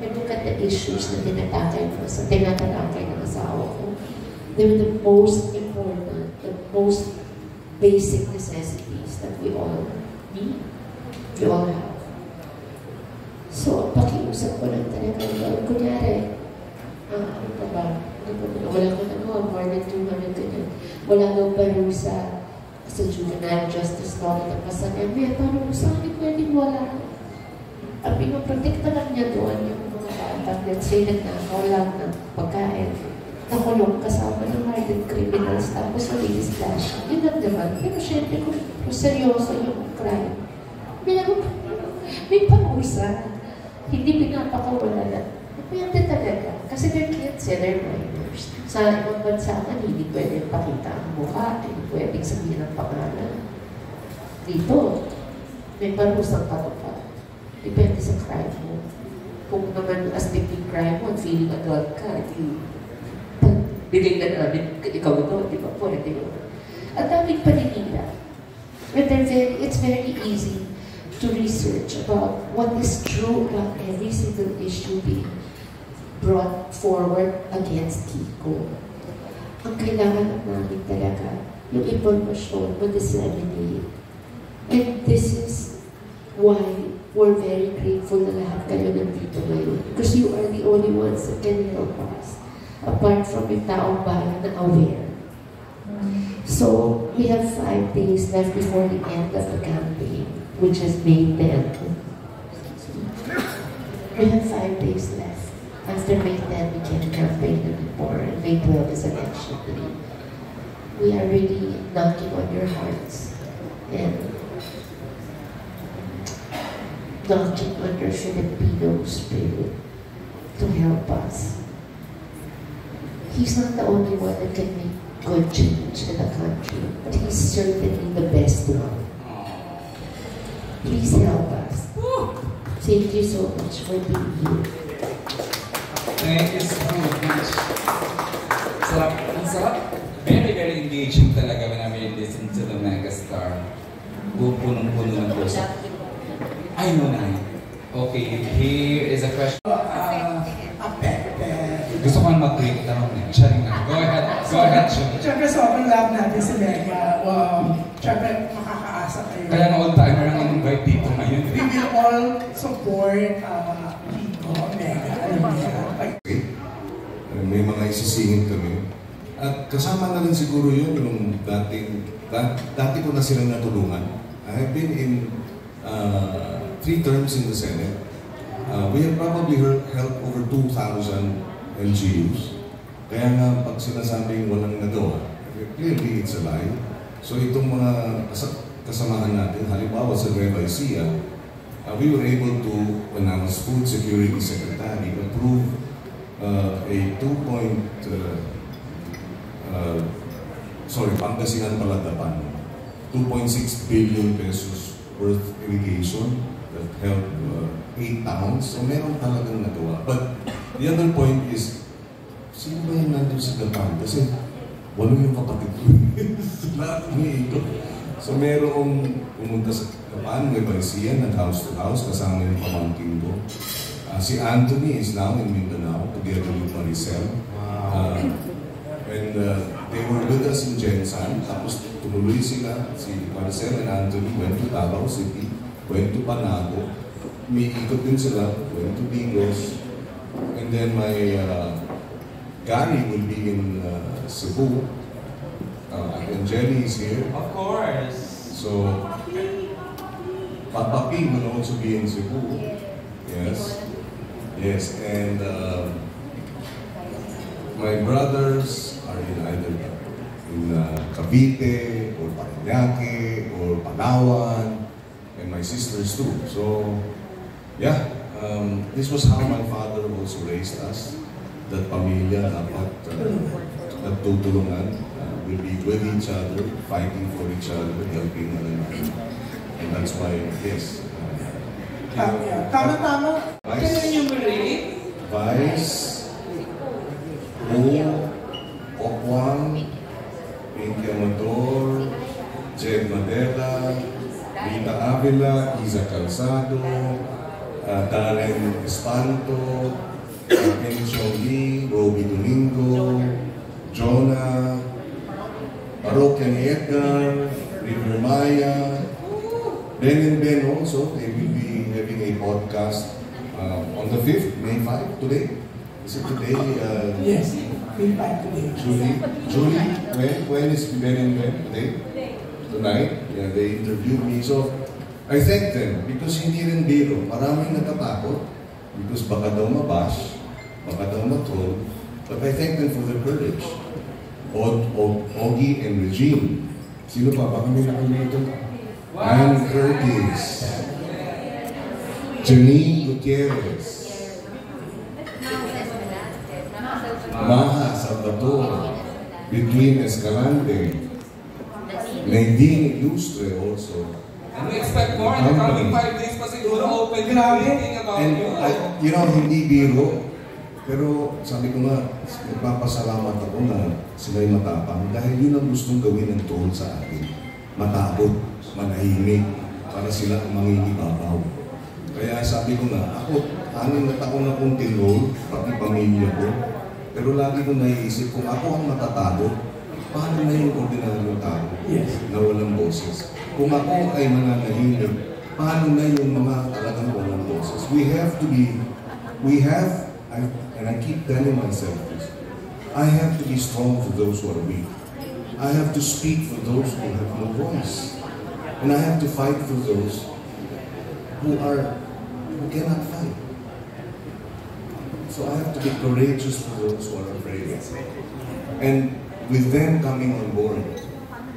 look at the issues na tinatalakay ng asawa ko. They're the most important, the most basic necessities that we all need, we all have. So, pakiusap ko lang talaga yun. Kunyari, ano pa ba? Wala ko na more than 200 ganyan. Wala daw parusa sa juvenile justice law na nagpasa niya. May parusa, hindi pwedeng wala. Ang pinoprotekta lang niya doon yung mga bata. Let's say, nagnakaw lang ng pagkain. Nakulong kasama ng hardened criminals tapos nalilisplash. Yun lang naman. Pero syempre, kung seryoso yung crime, may parusa. Hindi pinapakawala. Depende talaga. Kasi they're kids, they're minors. Sa ibang bansa man, hindi pwedeng pakita ang mukha, hindi pwedeng sabihin ang pangalan. Dito, may parusang patupad. Depende sa crime mo. Kung naman astig yung crime mo, feeling adult ka, biling na namin, ikaw ito, di ba? Pwede yun. Ang daming paninira. It's very easy to research about what is true about every single issue being brought forward against Kiko. Ang kailangan namin talaga, yung impormasyon ma-disseminate. And this is why we're very grateful na lahat kayo nandito ngayon. Because you are the only ones that can help us. Apart from yung taong bayan na aware. So, we have 5 days left before the end of the campaign, which is May 10th. We have 5 days left. After May 10, we can campaign anymore, and May 12 is election day. We are really knocking on your hearts and knocking on your Filipino spirit to help us. He's not the only one that can make good change in the country, but he's certainly the best one. Please help us. Thank you so much for being here. Thank you so much. Sarap. Ang sarap. Very, very engaging talaga when I listen to the megastar. Punong-puno ng puso. I know na. Okay, here is a question. Gusto ko nga mag-tweet. Tanong niya. Sharing na. Go ahead. Go ahead, Sean. Siyempre, sobrang love natin si Mega. Siyempre, makakaasa kayo. Kaya na all-timer ang invite dito ngayon. We will all support Kiko, Mega. May mga isisingit kami. At kasama na rin siguro yun yung dati ko na silang natulungan. I have been in 3 terms in the Senate. We have probably helped over 2,000 LGUs. Kaya nga pag sinasabing walang nagawa, clearly it's a lie. So itong mga kasamahan natin, halimbawa sa Nueva Ecija, we were able to, when I was Food Security Secretary, approve a Pangasinan Paladapan, 2.6 billion pesos worth irrigation that helped 8 towns. So meron talagang nagawa. But the other point is, sino ba yung nandun sa Gapan? Kasi wala yung kapatid ko. Lahat umiikot. So merong pumunta sa Gapan, Nueva Ecija, nag-house to house, kasama yung pamangkin ko. Si Anthony is now in Mindanao, together with Maricel. And they were with us in Jensan, tapos tumuloy sila, si Maricel and Anthony went to Davao City, went to Panago, umiikot din sila, went to Bigos, and then my Gary will be in Cebu, and Jenny is here. Of course. So, Papa P will also be in Cebu. Yes. Yes, and my brothers are in either in Cavite or Parañaque or Palawan, and my sisters too. So, yeah, this was how my father also raised us. That pamilya dapat nagtutulungan, will be with each other, fighting for each other, helping one another. And that's why, yes. Tama-tama. Vice, Okwang, Pinky Amador, Jed Madela, Rita Avila, Isa Calzado, Darren Espanto, Kenny Chong Lee, Roby Domingo, Jonah, Parokyan Edgar, River Maya, Ben and Ben also. They will be having a podcast on the 5th, May 5, today. Is it today? Yes, May 5 today. Julie, when is Ben and Ben? Today? Tonight? Yeah, they interviewed me. So, I thank them because hindi rin biro. Maraming natatakot because baka daw mabash, baka daw matroll. But I thank them for their courage. Ogie and Regine. Sino pa? Baka may nakalimutan. Ann Curtis. Janine Gutierrez. Maha Salvatore. Between Escalante. Nadine Ilustre also. And we expect more in the coming 5 days pa siguro open meeting about you know, hindi biro. Pero sabi ko nga, nagpapasalamat ako na sila'y matapang dahil yun ang gustong gawin ng troll sa atin. Matakot, manahimik, para sila ang mangingibabaw. Kaya sabi ko nga, ako, 6 na taon na kong tinroll, pati pamilya ko. Pero lagi ko naiisip, kung ako ang matatakot, paano na yung ordinaryong tao na walang boses? Kung ako ay mananahimik, paano na yung mga talagang walang boses? And I keep telling myself this, I have to be strong for those who are weak. I have to speak for those who have no voice. And I have to fight for those who cannot fight. So I have to be courageous for those who are afraid. And with them coming on board,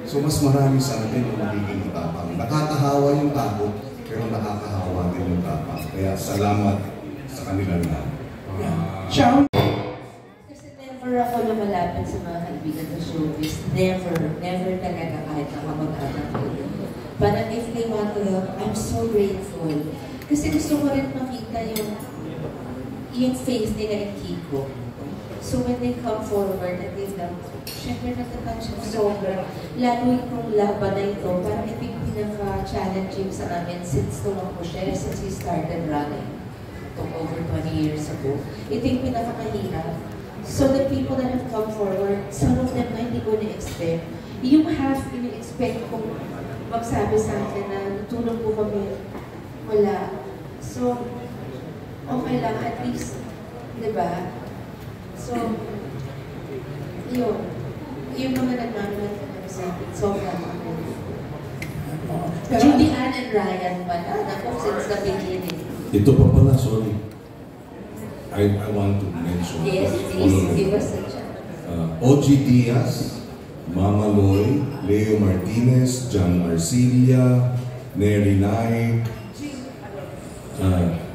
so mas marami sa atin yung magiging matapang. Nakakahawa yung takot, pero nakakahawa din yung tapang. Kaya salamat sa kanila lahat. Ciao! Kasi never ako lumalapit sa mga kaibigan sa showbiz. Never talaga kahit nakamag-anak ko. Parang if they want to help, I'm so grateful. Kasi gusto ko rin makita yung face nila in Kiko. So when they come forward and they've done, syempre natatouch siya sobra. Lalo itong laban na ito, parang ito yung pinaka-challenging sa amin since tumakbo siya, since he started running. Over 20 years ago. Ito yung pinaka-mahirap. So the people that have come forward, some of them na hindi ko na-expect. Yung half ini-expect kong magsabi sa akin na natulong po kami, wala. So, okay lang, at least, di ba? So, yung mga nagmamalat kami sa akin, sobrang ako. Judy Ann and Ryan pala, naku, since the beginning. Ito pa pala, sorry. I want to mention yes, please, give us a chance. OG Diaz, Mama Loy, Leo Martinez, John Marcilia, Neri Naik,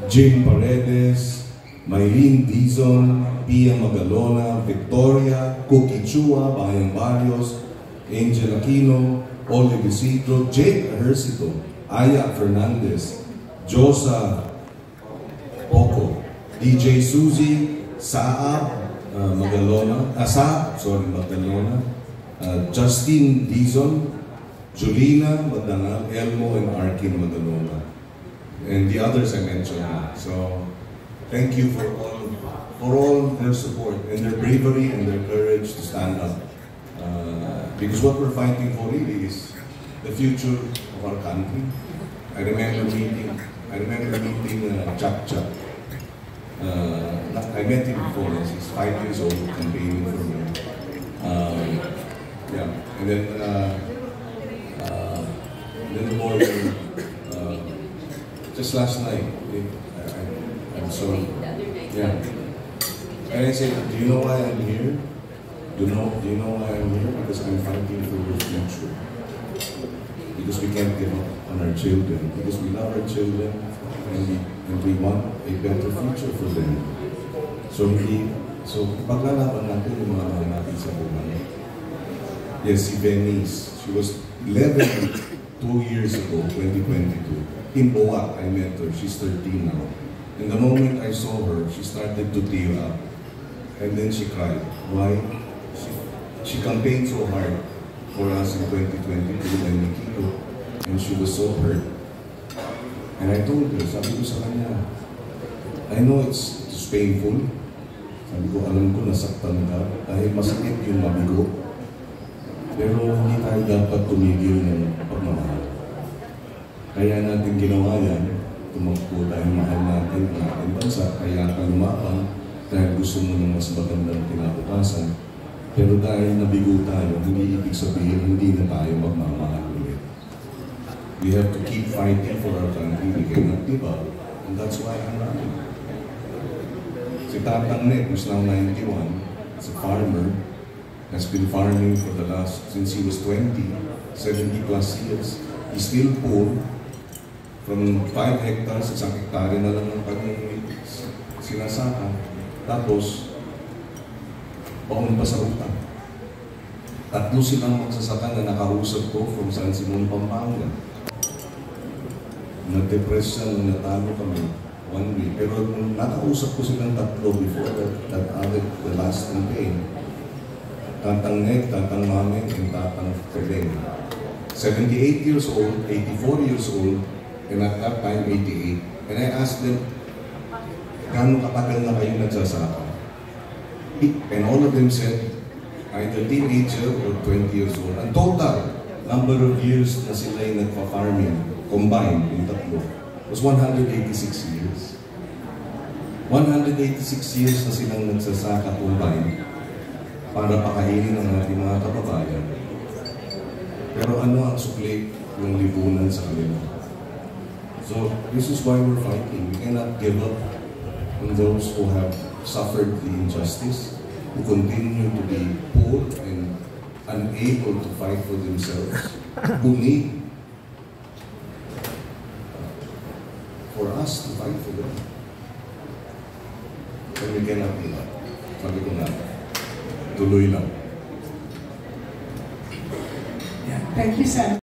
Jim Paredes, Maylene Dizon, Pia Magalona, Victoria, Cookie Chua, Bayang Barrios, Angel Aquino, Olive Isidro, Jake Ejercito, Aya Fernandez, Josa Poco, DJ Suzy, Saab Magalona, Justin Dizon, Julina Madangal, Elmo and Arkin Magalona, and the others I mentioned. So thank you for all their support and their bravery and their courage to stand up. Because what we're fighting for really is the future of our country. I remember meeting Chak Chak. I met him before. He's 5 years old, campaigning for me. And then the boy, just last night, I'm sorry. Yeah. And I said, do you know why I'm here? Do you know why I'm here? Because I'm fighting for your future. Because we can't give up on our children. Because we love our children and we want a better future for them. So paglalaban natin yung mga mahal natin sa buhay. Yes, si Venice. She was 11 2 years ago, 2022. In Boac, I met her. She's 13 now. And the moment I saw her, she started to tear up. And then she cried. Why? She campaigned so hard for us in 2022 and Nikito. And she was so hurt. And I told her, sabi ko sa kanya, I know it's painful. Sabi ko, alam ko, nasaktan ka dahil masakit yung mabigo. Pero hindi tayo dapat tumigil ng pagmamahal. Kaya natin ginawa yan, tumakbo dahil mahal natin ang ating bansa, kaya ka lumaban dahil gusto mo ng mas magandang kinabukasan. Pero dahil nabigo tayo, hindi ibig sabihin hindi na tayo magmamahal ulit. We have to keep fighting for our country. We cannot give up. And that's why I'm running. Si Tatang Nek, who's now 91, is a farmer, has been farming for the last, since he was 20, 70 plus years. He's still poor. From 5 hectares, 1 hektare na lang ang kanyang sinasaka. Tapos, baon pa sa utang. 3 silang magsasaka na nakausap ko from San Simon, Pampanga. Na-depress siya nung natalo kami 1 week. Pero nung nakausap ko silang 3 before the last campaign, Tatang Nek, Tatang Mame, and Tatang Peleng. 78 years old, 84 years old, and at that time, 88. And I asked them, gano'ng katagal na kayo nagsasaka? And all of them said, either teenager or 20 years old. Ang total number of years na sila yung nagpa-farming, combined, yung 3, was 186 years. 186 years na silang nagsasaka combined para pakainin ang ating mga kababayan. Pero ano ang sukli ng lipunan sa kanila? So, this is why we're fighting. We cannot give up on those who have suffered the injustice, who continue to be poor and unable to fight for themselves, who need for us to fight for them. And we cannot give up. Sabi ko nga, tuloy lang. Yeah. Thank you, Sam.